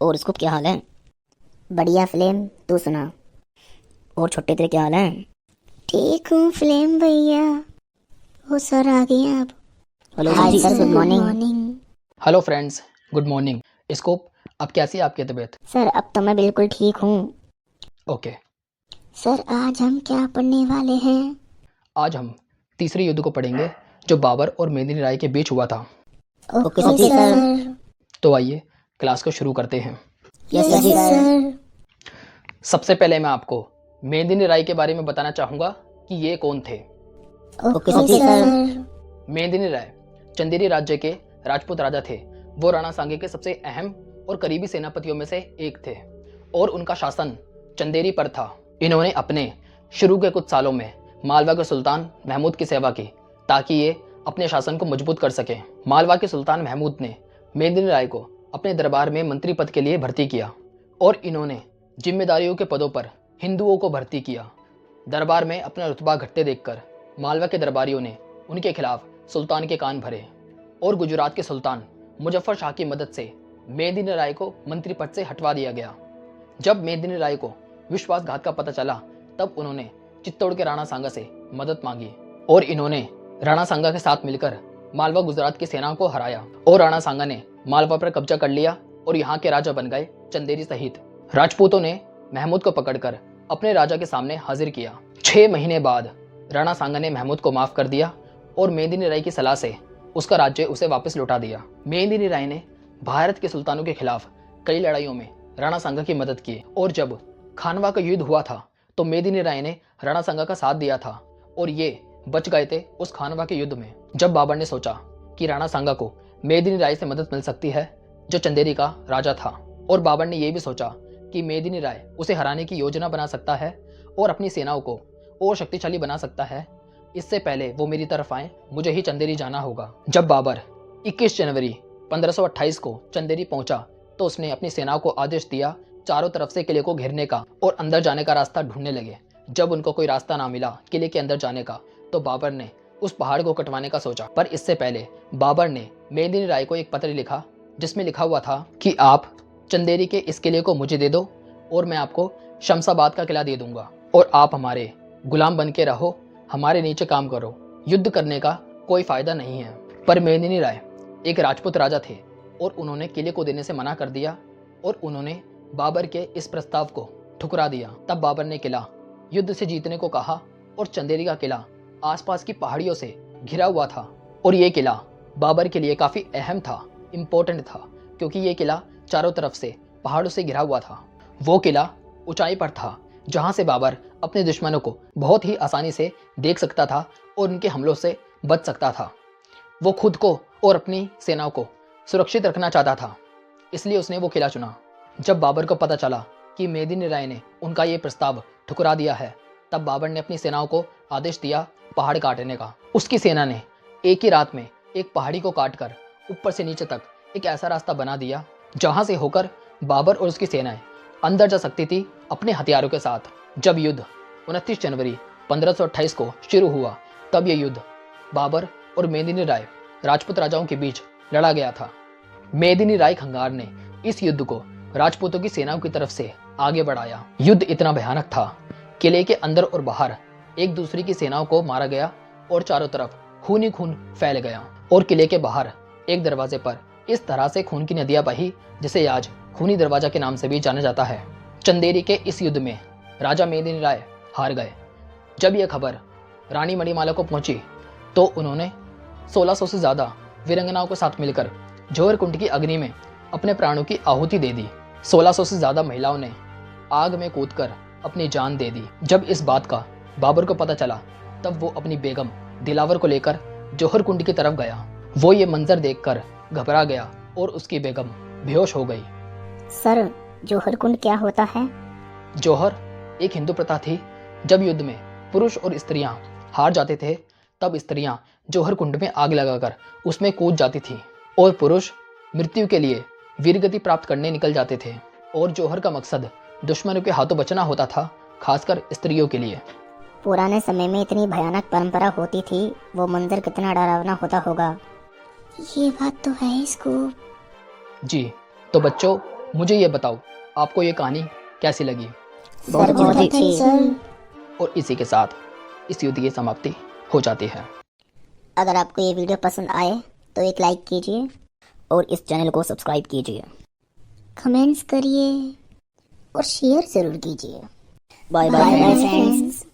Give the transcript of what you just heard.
और इसको क्या हाल है? बढ़िया फ्लेम, तू सुना। और छोटे तेरे क्या हाल है? ठीक हूँ फ्लेम भैया। वो सर आ गए हैं अब। हेलो हाय जी। Sir, good morning. Hello friends, good morning. Scope, अब कैसी है आपकी तबीयत? सर अब तो मैं बिल्कुल ठीक हूँ। ओके। सर आज हम क्या पढ़ने वाले हैं? आज हम तीसरे युद्ध को पढ़ेंगे जो बाबर और मेदिनी राय के बीच हुआ था। ओके ओके जी सर। सर। तो आइए क्लास को शुरू करते हैं। यस यस जी। सर। सबसे पहले मैं आपको मेदिनी राय के बारे में बताना चाहूँगा कि ये कौन थे। ओके ओके जी सर। सर। मेदिनी राय चंदेरी राज्य के राजपूत राजा थे। वो राणा सांगे के सबसे अहम और करीबी सेनापतियों में से एक थे और उनका शासन चंदेरी पर था। इन्होंने अपने शुरू के कुछ सालों में मालवा के सुल्तान महमूद की सेवा की ताकि ये अपने शासन को मजबूत कर सकें। मालवा के सुल्तान महमूद ने मेदिनी राय को अपने दरबार में मंत्री पद के लिए भर्ती किया और इन्होंने जिम्मेदारियों के पदों पर हिंदुओं को भर्ती किया। दरबार में अपना रुतबा घटते देखकर मालवा के दरबारियों ने उनके खिलाफ सुल्तान के कान भरे और गुजरात के सुल्तान मुजफ्फर शाह की मदद से मेदिनी राय को मंत्री पद से हटवा दिया गया। जब मेदिनी राय को विश्वासघात का पता चला तब उन्होंने चित्तौड़ के राणा सांगा से मदद मांगी और इन्होंने राणा सांगा के साथ मिलकर मालवा गुजरात की सेनाओं को हराया और राणा सांगा ने मालवा पर कब्जा कर लिया और यहाँ के राजा बन गए चंदेरी सहित। राजपूतों ने महमूद को पकड़कर अपने राजा के सामने हाजिर किया। 6 महीने बाद राणा सांगा ने महमूद को माफ कर दिया और मेदिनी राय की सलाह से उसका राज्य उसे वापस लौटा दिया। मेदिनी राय ने भारत के सुल्तानों के खिलाफ कई लड़ाइयों में राणा सांगा की मदद की और जब खानवा का युद्ध हुआ था तो मेदिनी राय ने राणा सांगा का साथ दिया था और ये बच गए थे उस खानवा के युद्ध में। जब बाबर ने सोचा कि राणा सांगा को मेदिनी राय से मदद मिल सकती है जो चंदेरी का राजा था, और बाबर ने यह भी सोचा कि मेदिनी राय उसे हराने की योजना बना सकता है और अपनी सेनाओं को और शक्तिशाली बना सकता है, इससे पहले वो मेरी तरफ आए मुझे ही चंदेरी जाना होगा। जब बाबर 21 जनवरी 1528 को चंदेरी पहुंचा तो उसने अपनी सेनाओं को आदेश दिया चारों तरफ से किले को घेरने का और अंदर जाने का रास्ता ढूंढने लगे। जब उनको कोई रास्ता ना मिला किले के अंदर जाने का तो बाबर ने उस पहाड़ को कटवाने का सोचा। पर इससे पहले बाबर ने मेदिनी राय को एक पत्र लिखा जिसमें लिखा हुआ था कि आप चंदेरी के इस किले को मुझे दे दो और मैं आपको शमशाबाद का किला दे दूंगा और आप हमारे गुलाम बन के रहो, हमारे नीचे काम करो, युद्ध करने का कोई फायदा नहीं है। पर मेदिनी राय एक राजपूत राजा थे और उन्होंने किले को देने से मना कर दिया और उन्होंने बाबर के इस प्रस्ताव को ठुकरा दिया। तब बाबर ने किला युद्ध से जीतने को कहा और चंदेरी का किला आसपास की पहाड़ियों से घिरा हुआ था और ये किला बाबर के लिए काफी अहम था, इम्पोर्टेंट था, क्योंकि ये किला चारों तरफ से पहाड़ों से घिरा हुआ था। वो किला ऊंचाई पर था जहां से बाबर अपने दुश्मनों को बहुत ही आसानी से देख सकता था और उनके हमलों से बच सकता था। वो खुद को और अपनी सेनाओं को सुरक्षित रखना चाहता था, इसलिए उसने वो किला चुना। जब बाबर को पता चला कि मेदिनी राय ने उनका ये प्रस्ताव ठुकरा दिया है तब बाबर ने अपनी सेनाओं को आदेश दिया पहाड़ काटने का। उसकी सेना ने एक ही रात में एक पहाड़ी को काटकर ऊपर से नीचे तक एक ऐसा रास्ता बना दिया जहां से होकर बाबर और उसकी सेनाएं अंदर जा सकती थी अपने हथियारों के साथ। जब युद्ध 29 जनवरी 1528 को शुरू हुआ तब यह युद्ध बाबर और मेदिनी राय राजपूत राजाओं के बीच लड़ा गया था। मेदिनी राय खंगार ने इस युद्ध को राजपूतों की सेनाओं की तरफ से आगे बढ़ाया। युद्ध इतना भयानक था, किले के अंदर और बाहर एक दूसरे की सेनाओं को मारा गया और चारों तरफ खून ही खून फैल गया और किले के बाहर एक दरवाजे पर इस तरह से खून की नदियां बही जिसे आज खूनी दरवाजा के नाम से भी जाना जाता है। चंदेरी के इस युद्ध में राजा मेदिनी राय हार गए। जब यह खबर रानी मणिमाला को पहुंची तो उन्होंने 1600 से ज्यादा वीरंगनाओं के साथ मिलकर जौहर कुंड की अग्नि में अपने प्राणों की आहुति दे दी। 1600 से ज्यादा महिलाओं ने आग में कूदकर अपनी जान दे दी। जब इस बात का बाबर को पता चला तब वो अपनी बेगम दिलावर को लेकर जौहर कुंड की तरफ गया। वो ये मंजर देखकर घबरा गया और उसकी बेगम बेहोश हो गई। सर जौहर कुंड क्या होता है? जौहर एक हिंदू प्रथा थी। जब युद्ध में पुरुष और स्त्रियां हार जाते थे तब स्त्रियां जौहर कुंड में आग लगाकर उसमें कूद जाती थी और पुरुष मृत्यु के लिए वीरगति प्राप्त करने निकल जाते थे। और जौहर का मकसद दुश्मनों के हाथों बचना होता था, खासकर स्त्रियों के लिए। पुराने समय में इतनी भयानक परंपरा होती थी, वो मंजर कितना डरावना होता होगा। ये बात तो है इसको। जी तो बच्चों, मुझे ये बताओ, आपको ये कहानी कैसी लगी? बहुत बहुत अच्छी अच्छी सर। और इसी के साथ इस युद्ध की समाप्ति हो जाती है। अगर आपको ये वीडियो पसंद आए तो एक लाइक कीजिए, और इस चैनल को सब्सक्राइब कीजिए। कमेंट्स करिए और शेयर जरूर कीजिए। Bye bye bye bye friends. Friends.